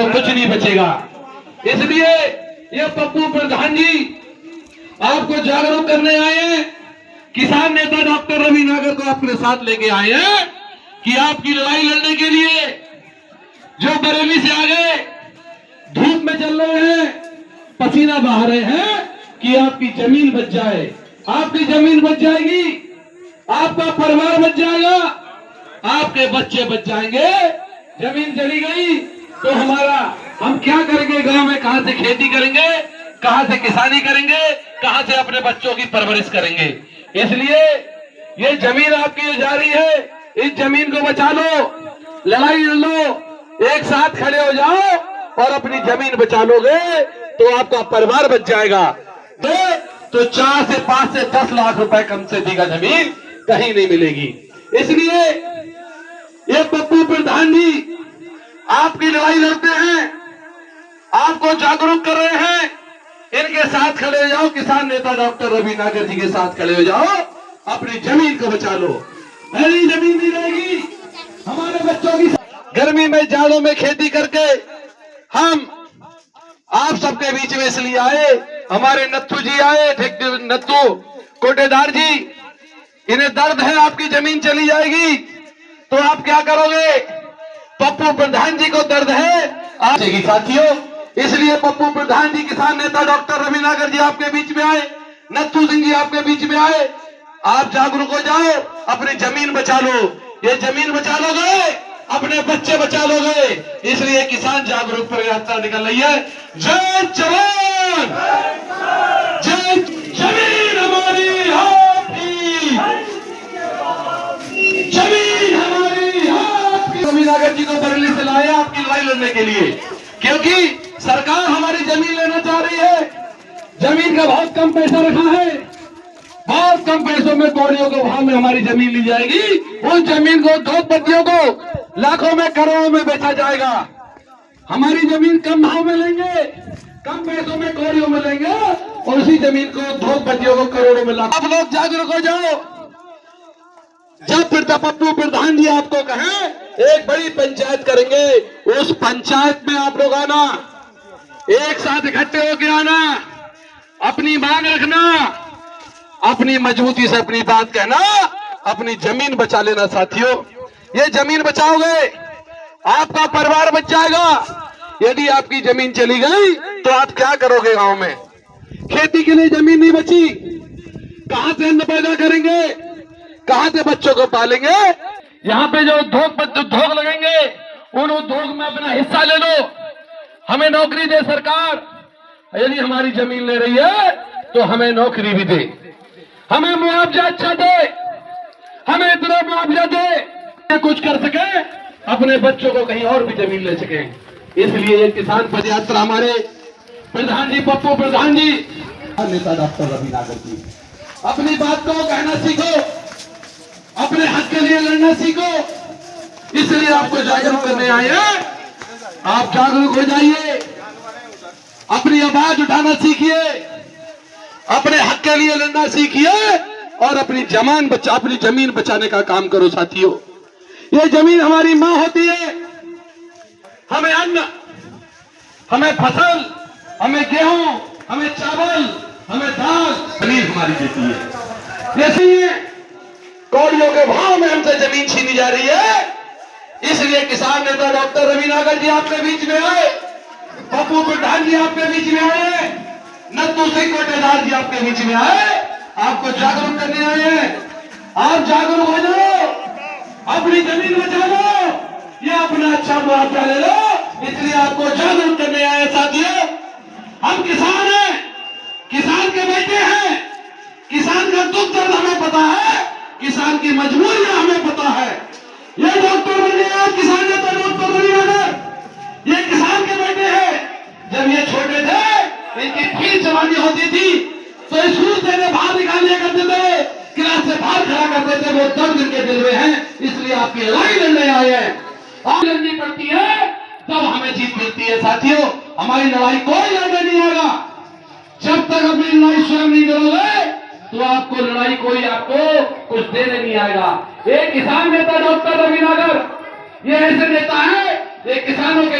कुछ नहीं बचेगा। इसलिए ये पप्पू प्रधान जी आपको जागरूक करने आए हैं। किसान नेता डॉक्टर रवि नागर को अपने साथ लेके आए हैं कि आपकी लड़ाई लड़ने के लिए जो बरेली से आ गए, धूप में चल रहे हैं, पसीना बहा रहे हैं, कि आपकी जमीन बच जाए। आपकी जमीन बच जाएगी, आपका परिवार बच जाएगा, आपके बच्चे बच जाएंगे। जमीन चली गई तो हम क्या करेंगे? गांव में कहां से खेती करेंगे, कहां से किसानी करेंगे, कहां से अपने बच्चों की परवरिश करेंगे? इसलिए ये जमीन आपकी जो जा रही है, इस जमीन को बचा लो, लड़ाई लड़ लो, एक साथ खड़े हो जाओ और अपनी जमीन बचा लोगे तो आपका परिवार बच जाएगा। तो 4 से 5 से 10 लाख रुपए कम से अधिक जमीन कहीं नहीं मिलेगी। इसलिए ये पप्पू प्रधान जी आपकी लड़ाई लड़ते हैं, आपको जागरूक कर रहे हैं। इनके साथ खड़े हो जाओ, किसान नेता डॉक्टर रवि नागर जी के साथ खड़े हो जाओ, अपनी जमीन को बचा लो। पहली जमीन नहीं रहेगी हमारे बच्चों की। गर्मी में जाड़ों में खेती करके हम आप सबके बीच में इसलिए आए, हमारे नत्थू जी आए, नत्थू कोटेदार जी, इन्हें दर्द है आपकी जमीन चली जाएगी तो आप क्या करोगे? पप्पू प्रधान जी को दर्द है आप साथियों, इसलिए पप्पू प्रधान जी किसान नेता डॉक्टर रवि नागर जी आपके बीच में आए, नत्थू सिंह जी आपके बीच में आए। आप जागरूक हो जाओ, अपनी जमीन बचा लो। ये जमीन बचा लोगे, अपने बच्चे बचा लोगे। इसलिए किसान जागरूक पर यात्रा निकल रही है। जय जवान, जय जमीन हमारी आपकी, जमीन हमारी आपकी। रवि नागर जी को बरेली से लाए आपकी लड़ाई लड़ने के लिए, क्योंकि सरकार हमारी जमीन लेना चाह रही है। जमीन का बहुत कम पैसा रखा है, बहुत कम पैसों में कौड़ियों के भाव में हमारी जमीन ली जाएगी। उस जमीन को उद्योगपतियों को लाखों में करोड़ों में बेचा जाएगा। हमारी जमीन कम भाव में लेंगे, कम पैसों में कौड़ियों में लेंगे और उसी जमीन को उद्योगपतियों को करोड़ों में लाख। आप लोग जागरूक हो जाओ। जब फिर पप्पू प्रधान जी आपको कहें एक बड़ी पंचायत करेंगे, उस पंचायत में आप लोग आना, एक साथ इकट्ठे होकर आना, अपनी मांग रखना, अपनी मजबूती से अपनी बात कहना, अपनी जमीन बचा लेना साथियों। ये जमीन बचाओगे आपका परिवार बच जाएगा। यदि आपकी जमीन चली गई तो आप क्या करोगे? गांव में खेती के लिए जमीन नहीं बची, कहां से अन्न पैदा करेंगे, कहां से बच्चों को पालेंगे? यहाँ पे जो उद्योग लगेंगे, उन उद्योग में अपना हिस्सा ले लो, हमें नौकरी दे सरकार। यदि हमारी जमीन ले रही है तो हमें नौकरी भी दे, हमें मुआवजा अच्छा दे, हमें इतना मुआवजा दे कुछ कर सके, अपने बच्चों को कहीं और भी जमीन ले सके। इसलिए ये किसान पद यात्रा हमारे प्रधान जी पप्पू प्रधान जी, नेता डॉक्टर रवि नागर जी, अपनी बात को कहना सीखो, अपने हक के लिए लड़ना सीखो। इसलिए आपको जागरूक करने आए हैं। आप जागरूक हो जाइए, अपनी आवाज उठाना सीखिए, अपने हक के लिए लड़ना सीखिए और अपनी जमीन बचाने का काम करो साथियों। ये जमीन हमारी मां होती है, हमें अन्न, हमें फसल, हमें गेहूं, हमें चावल, हमें दाल, पनीर हमारी देती है। जैसे कौड़ियों के भाव में हमसे जमीन छीनी जा रही है। इसलिए किसान नेता डॉक्टर रवि नागर जी आपके बीच में आए, पप्पू प्रधान जी आपके बीच में आए, नत्थू सिंह कोटेदार जी आपके बीच में आए, आपको जागरूक करने आए हैं। आप जागरूक हो जाओ, अपनी जमीन बचा लो, ये अपना अच्छा मुआवजा ले लो। इसलिए आपको जागरूक करने आए साथियों। हम किसान हैं, किसान के बेटे हैं, किसान का दुख दर्द हमें पता है, किसान की मजबूरियां हमें पता है। ये डॉक्टर बने हैं, किसान नेता डॉक्टर रवि नागर, ये किसान के बेटे हैं। जब ये छोटे थे, इनकी फीस जमानी होती थी तो स्कूल से बाहर निकाल लिया करते थे, क्लास से बाहर खड़ा करते थे। वो दर्द इनके दिल में है, इसलिए आपकी लड़ाई लड़ने आए हैं। और लड़नी पड़ती है तब हमें जीत मिलती है साथियों। हमारी लड़ाई कोई लड़ने नहीं आएगा। जब तक अपनी लड़ाई स्वयं नहीं लड़ोगे तो आपको लड़ाई कोई आपको कुछ देने नहीं आएगा। एक किसान नेता डॉक्टर रवि नागर ये ऐसे नेता है, ये किसानों के